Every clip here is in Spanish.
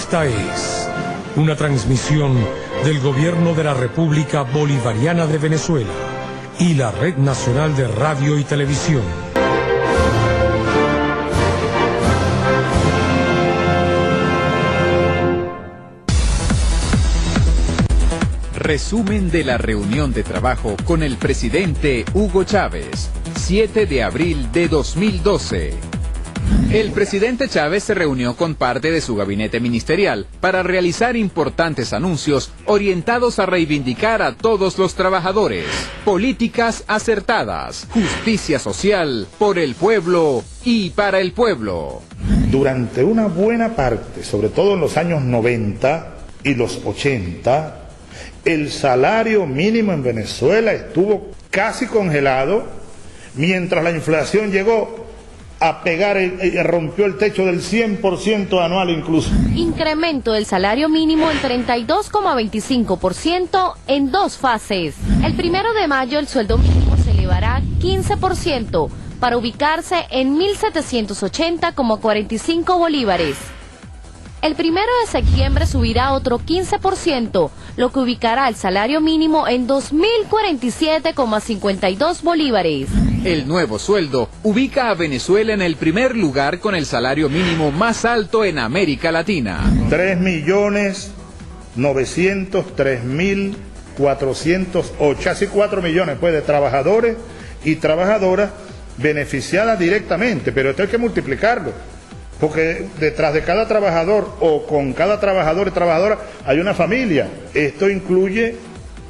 Esta es una transmisión del Gobierno de la República Bolivariana de Venezuela y la Red Nacional de Radio y Televisión. Resumen de la reunión de trabajo con el presidente Hugo Chávez, 7 de abril de 2012. El presidente Chávez se reunió con parte de su gabinete ministerial para realizar importantes anuncios orientados a reivindicar a todos los trabajadores, políticas acertadas, justicia social, por el pueblo y para el pueblo. Durante una buena parte, sobre todo en los años 90 y los 80, el salario mínimo en Venezuela estuvo casi congelado, mientras la inflación llegó a pegar y rompió el techo del 100% anual incluso. Incremento del salario mínimo en 32,25% en dos fases. El 1 de mayo el sueldo mínimo se elevará 15% para ubicarse en 1.780,45 bolívares. El 1 de septiembre subirá otro 15%, lo que ubicará el salario mínimo en 2.047,52 bolívares. El nuevo sueldo ubica a Venezuela en el primer lugar con el salario mínimo más alto en América Latina. 3.903.408, casi 4 millones pues, de trabajadores y trabajadoras beneficiadas directamente, pero esto hay que multiplicarlo, porque detrás de cada trabajador o con cada trabajador y trabajadora hay una familia. Esto incluye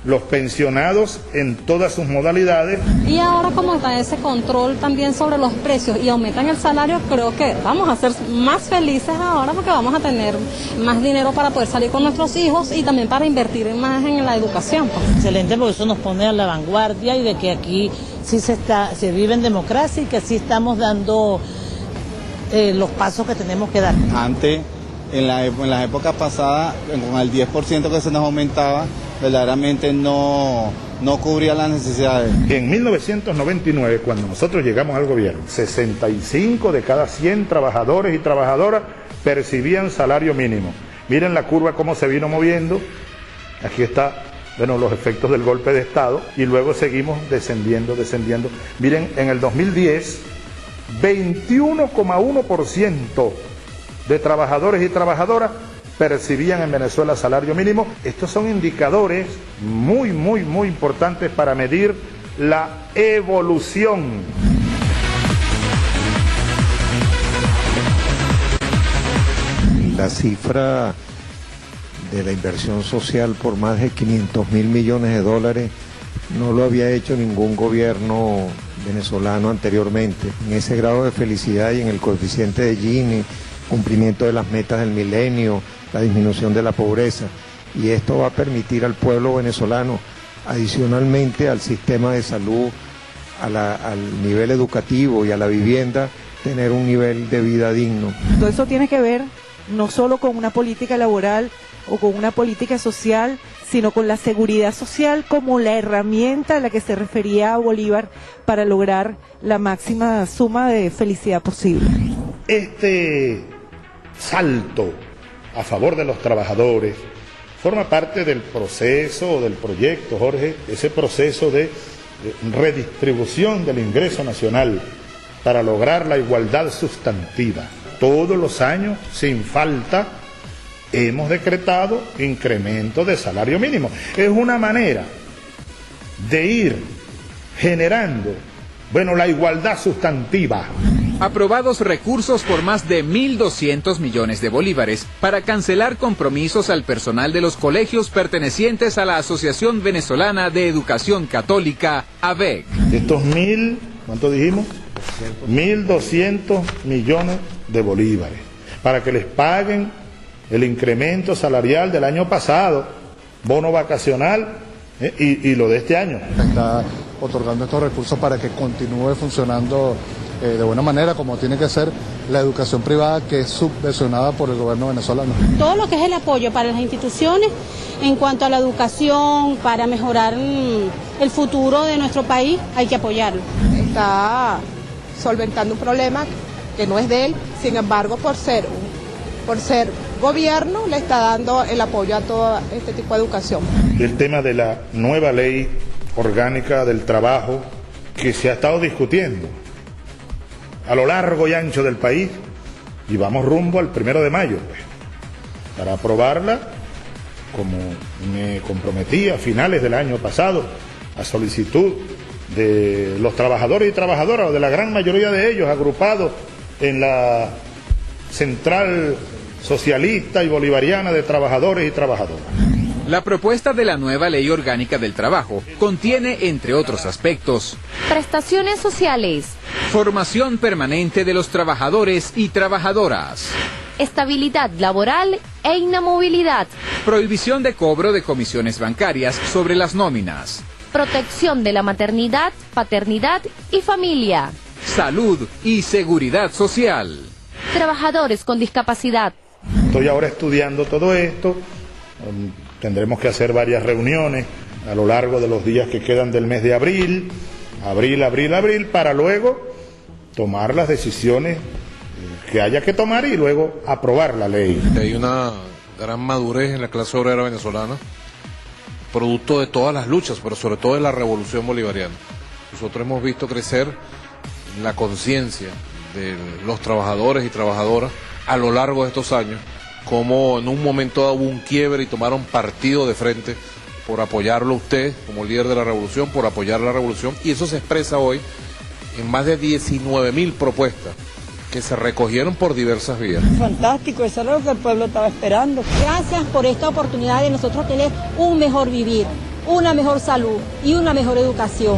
los pensionados en todas sus modalidades. Y ahora como está ese control también sobre los precios y aumentan el salario, creo que vamos a ser más felices ahora porque vamos a tener más dinero para poder salir con nuestros hijos y también para invertir más en la educación. Excelente, porque eso nos pone a la vanguardia y de que aquí sí se vive en democracia y que sí estamos dando los pasos que tenemos que dar. Antes, en las épocas pasadas, con el 10% que se nos aumentaba, verdaderamente no cubría las necesidades. En 1999, cuando nosotros llegamos al gobierno, 65 de cada 100 trabajadores y trabajadoras percibían salario mínimo. Miren la curva cómo se vino moviendo. Aquí está, bueno, los efectos del golpe de Estado, y luego seguimos descendiendo. Miren, en el 2010, 21,1% de trabajadores y trabajadoras percibían en Venezuela salario mínimo. Estos son indicadores muy importantes para medir la evolución. La cifra de la inversión social por más de 500.000 millones de dólares no lo había hecho ningún gobierno venezolano anteriormente. En ese grado de felicidad y en el coeficiente de Gini, cumplimiento de las metas del milenio, la disminución de la pobreza, y esto va a permitir al pueblo venezolano, adicionalmente al sistema de salud, al nivel educativo y a la vivienda, tener un nivel de vida digno. Todo eso tiene que ver no solo con una política laboral o con una política social, sino con la seguridad social como la herramienta a la que se refería a Bolívar para lograr la máxima suma de felicidad posible. Este salto a favor de los trabajadores forma parte del proceso o del proyecto, Jorge, ese proceso de redistribución del ingreso nacional para lograr la igualdad sustantiva. Todos los años, sin falta, hemos decretado incremento de salario mínimo. Es una manera de ir generando, la igualdad sustantiva. Aprobados recursos por más de 1.200 millones de bolívares para cancelar compromisos al personal de los colegios pertenecientes a la Asociación Venezolana de Educación Católica, AVEC. Estos ¿cuánto dijimos? 1.200 millones de bolívares para que les paguen el incremento salarial del año pasado, bono vacacional y lo de este año. Está otorgando estos recursos para que continúe funcionando de buena manera, como tiene que ser la educación privada, que es subvencionada por el gobierno venezolano. Todo lo que es el apoyo para las instituciones en cuanto a la educación, para mejorar el futuro de nuestro país, hay que apoyarlo. Está solventando un problema que no es de él, sin embargo, por ser por ser gobierno, le está dando el apoyo a todo este tipo de educación. El tema de la nueva ley orgánica del trabajo que se ha estado discutiendo a lo largo y ancho del país, y vamos rumbo al 1 de mayo, pues, para aprobarla, como me comprometí a finales del año pasado, a solicitud de los trabajadores y trabajadoras, o de la gran mayoría de ellos, agrupados en la Central Socialista y Bolivariana de Trabajadores y Trabajadoras. La propuesta de la nueva Ley Orgánica del Trabajo contiene, entre otros aspectos, prestaciones sociales, formación permanente de los trabajadores y trabajadoras, estabilidad laboral e inamovilidad, prohibición de cobro de comisiones bancarias sobre las nóminas, protección de la maternidad, paternidad y familia, salud y seguridad social, trabajadores con discapacidad. Estoy ahora estudiando todo esto, tendremos que hacer varias reuniones a lo largo de los días que quedan del mes de abril, para luego tomar las decisiones que haya que tomar y luego aprobar la ley. Hay una gran madurez en la clase obrera venezolana, producto de todas las luchas, pero sobre todo de la revolución bolivariana. Nosotros hemos visto crecer la conciencia de los trabajadores y trabajadoras a lo largo de estos años, como en un momento dado hubo un quiebre y tomaron partido de frente por apoyarlo a usted como líder de la revolución, por apoyar la revolución, y eso se expresa hoy en más de 19.000 propuestas que se recogieron por diversas vías. Fantástico, eso es lo que el pueblo estaba esperando. Gracias por esta oportunidad de nosotros tener un mejor vivir, una mejor salud y una mejor educación.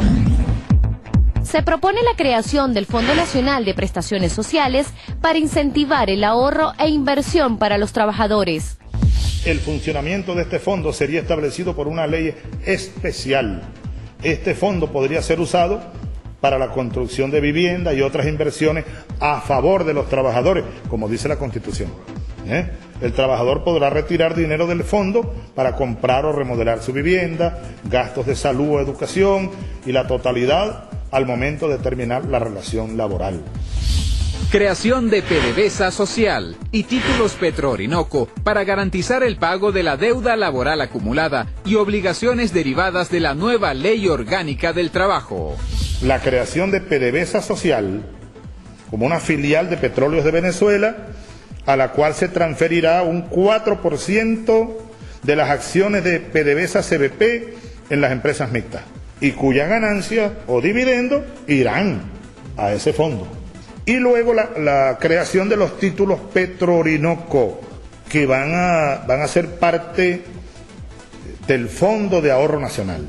Se propone la creación del Fondo Nacional de Prestaciones Sociales para incentivar el ahorro e inversión para los trabajadores. El funcionamiento de este fondo sería establecido por una ley especial. Este fondo podría ser usado para la construcción de vivienda y otras inversiones a favor de los trabajadores, como dice la Constitución. El trabajador podrá retirar dinero del fondo para comprar o remodelar su vivienda, gastos de salud o educación y la totalidad al momento de terminar la relación laboral. Creación de PDVSA social y títulos Petro-Orinoco para garantizar el pago de la deuda laboral acumulada y obligaciones derivadas de la nueva Ley Orgánica del Trabajo. La creación de PDVSA social como una filial de Petróleos de Venezuela, a la cual se transferirá un 4% de las acciones de PDVSA CVP en las empresas mixtas, y cuya ganancia o dividendo irán a ese fondo. Y luego la creación de los títulos Petro-Orinoco, que van a ser parte del Fondo de Ahorro Nacional.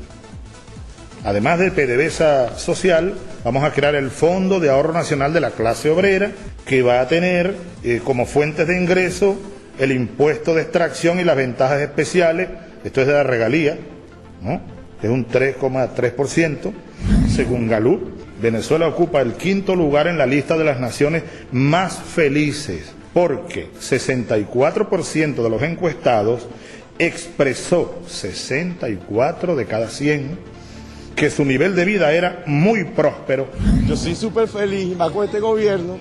Además del PDVSA social, vamos a crear el Fondo de Ahorro Nacional de la clase obrera, que va a tener como fuentes de ingreso el impuesto de extracción y las ventajas especiales, esto es de la regalía, ¿no?, que es un 3,3%. Según Gallup, Venezuela ocupa el 5º lugar en la lista de las naciones más felices, porque 64% de los encuestados expresó, 64 de cada 100, que su nivel de vida era muy próspero. Yo soy súper feliz, más con este gobierno,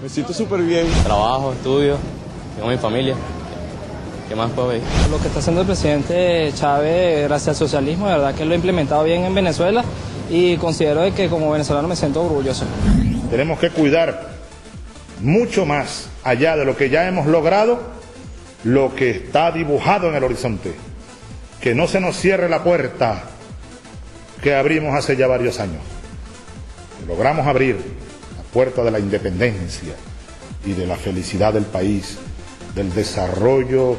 me siento súper bien. Trabajo, estudio, tengo mi familia. ¿Qué más puedo ver? Lo que está haciendo el presidente Chávez gracias al socialismo, de verdad que lo ha implementado bien en Venezuela y considero que como venezolano me siento orgulloso. Tenemos que cuidar mucho más allá de lo que ya hemos logrado, lo que está dibujado en el horizonte. Que no se nos cierre la puerta que abrimos hace ya varios años. Logramos abrir la puerta de la independencia y de la felicidad del país, del desarrollo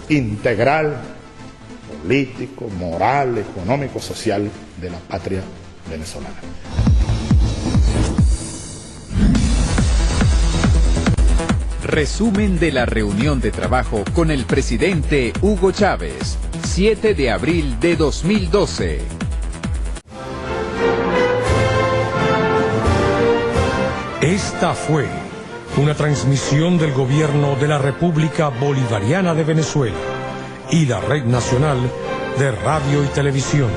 integral, político, moral, económico, social de la patria venezolana. Resumen de la reunión de trabajo con el presidente Hugo Chávez, 7 de abril de 2012. Esta fue una transmisión del Gobierno de la República Bolivariana de Venezuela y la Red Nacional de Radio y Televisión.